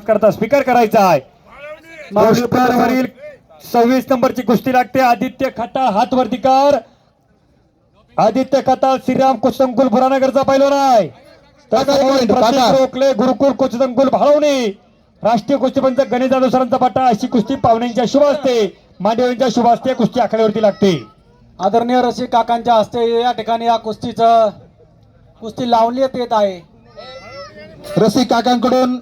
करता स्वीकार करायचा आहे। वरील 26 नंबरची कुस्ती लागते। आदित्य खताळ हात वरती कर। आदित्य खताळ श्रीराम कुचसंकुल भुरानगरचा पैलवान आहे। रोकले गुरुकुल कुचसंकुल भाळवणी राष्ट्रीय कुस्तीपंच गणेश जाधव सरांचा पट्टा। अशी कुस्ती पाहुण्यांच्या शुभ असते, मांडव्यांच्या शुभ असते, कुस्ती आखाड्यावरती लागते। आदरणीय रसिक काकांच्या हस्ते या ठिकाणी या कुस्ती लावण्यात येत आहे। रसिक काकांकडून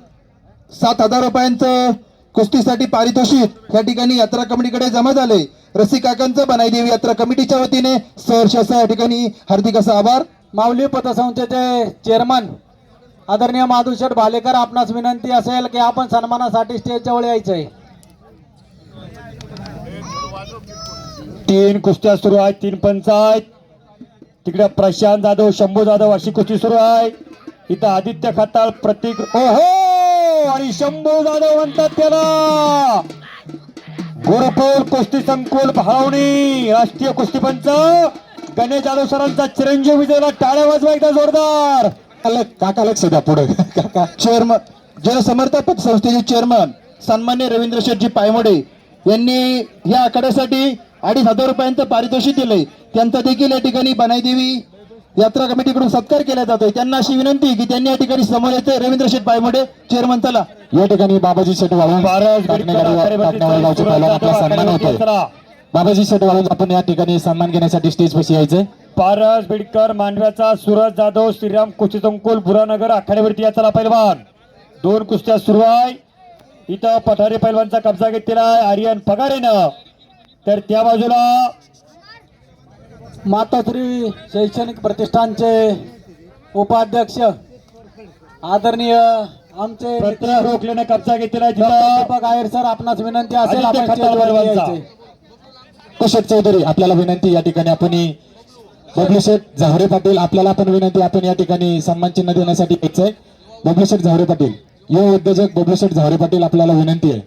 7,000 रुपयांचं कुस्तीसाठी पारितोषिक या ठिकाणी यात्रा कमिटीकडे जमा झाले। रसिक काकांचं बनाईदेवी यात्रा कमिटीच्या वतीने सहर्ष या ठिकाणी हार्दिक असा आभार। माऊली पतसंस्थेचे चेअरमन आदरणीय माधुशेठ भालेकर, आपणास विनंती असेल की आपण सन्मानासाठी स्टेज जवळ यायचंय। 3 कुस्त्या सुरू आहेत, 3 पंच आहेत। तिकडे प्रशांत जाधव, शंभू जाधव अशी कुस्ती सुरू आहे। इथं आदित्य खताळ प्रतीक ओहो आणि शंभू जाधव म्हणतात त्याला। गुरुकुल कुस्ती संकुल भाळवणी राष्ट्रीय कुस्तीपंच गणेश जाधव सरांचा चिरंजीव विजयला टाळ्या वाजवा एकदा जोरदार। काका लक्ष द्या पुढे। काका चेअरमन जनसमर्थ संस्थेचे चेअरमन सन्मान्य रवींद्र शेठजी पायमोडे यांनी या आखाड्यासाठी 2,500 रुपयांचं पारितोषिक दिले। त्यांचा देखील या ठिकाणी बनाईदेवी यात्रा कमिटीकडून सत्कार केला जातोय। त्यांना अशी विनंती की त्यांनी या ठिकाणी समोर यायचे। रवींद्र शेठ पायमोडे चेअरमन, चला या ठिकाणी बाबाजी शेठ वाळून आपला सन्मान होतोय। बाबाजी शेठ वाळून आपण या ठिकाणी सन्मान घेण्यासाठी स्टेज पाशी यायचंय। पारस बिडकर मांडव्याचा, सूरज जाधव श्रीराम कुस्तीसंकुल भुरानगर आखाड्यावरती याचा पैलवान। 2 कुस्त्या सुरू आहे। इथं पठारे पैलवानचा कब्जा घेतलेला आहे आर्यन पगारेनं। तर त्या बाजूला मातोश्री शैक्षणिक प्रतिष्ठानचे उपाध्यक्ष आदरणीय आमचे पत्र रोखल्याने कब्जा घेतलेला आहे। दीपक आयर सर, आपणास विनंती असेल आपण स्टेजवर यायचंय। कुशल चौधरी आपल्याला विनंती, या ठिकाणी आपण बबलू शेठ झावरे पाटील आपल्याला पण विनंती, आपण या ठिकाणी सन्मान चिन्ह देण्यासाठी यायचंय। बबलू शेठ झावरे पाटील, युवा उद्योजक बबलू शेठ झावरे पाटील आपल्याला विनंती आहे।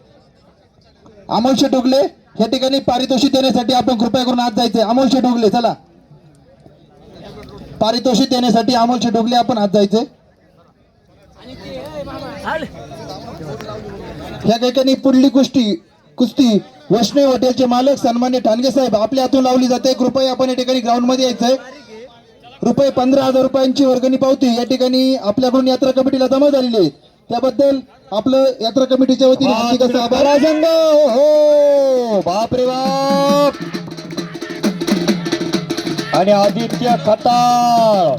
अमोल शेठ डोगले या ठिकाणी पारितोषिक देण्यासाठी आपण कृपया करून आज जायचंय। अमोल शेठ डोगले चला, पारितोषिक देण्यासाठी अमोल शेठ डोगले आपण आज जायचंय। या ठिकाणी पुढली कुस्ती वैष्णव हॉटेलचे मालक सन्मान्य ठाणगे साहेब आपल्या हातून लावली जाते। कृपया आपण या ठिकाणी ग्राउंड मध्ये यायचंय। रुपये 15,000 रुपयांची वर्गणी पावती या ठिकाणी आपल्याकडून यात्रा कमिटीला जमा झालेली आहे। त्याबद्दल आपलं यात्रा कमिटीच्या वतीने हार्दिक असा आभार। हो बाप रे बाप। आणि आदित्य खताळ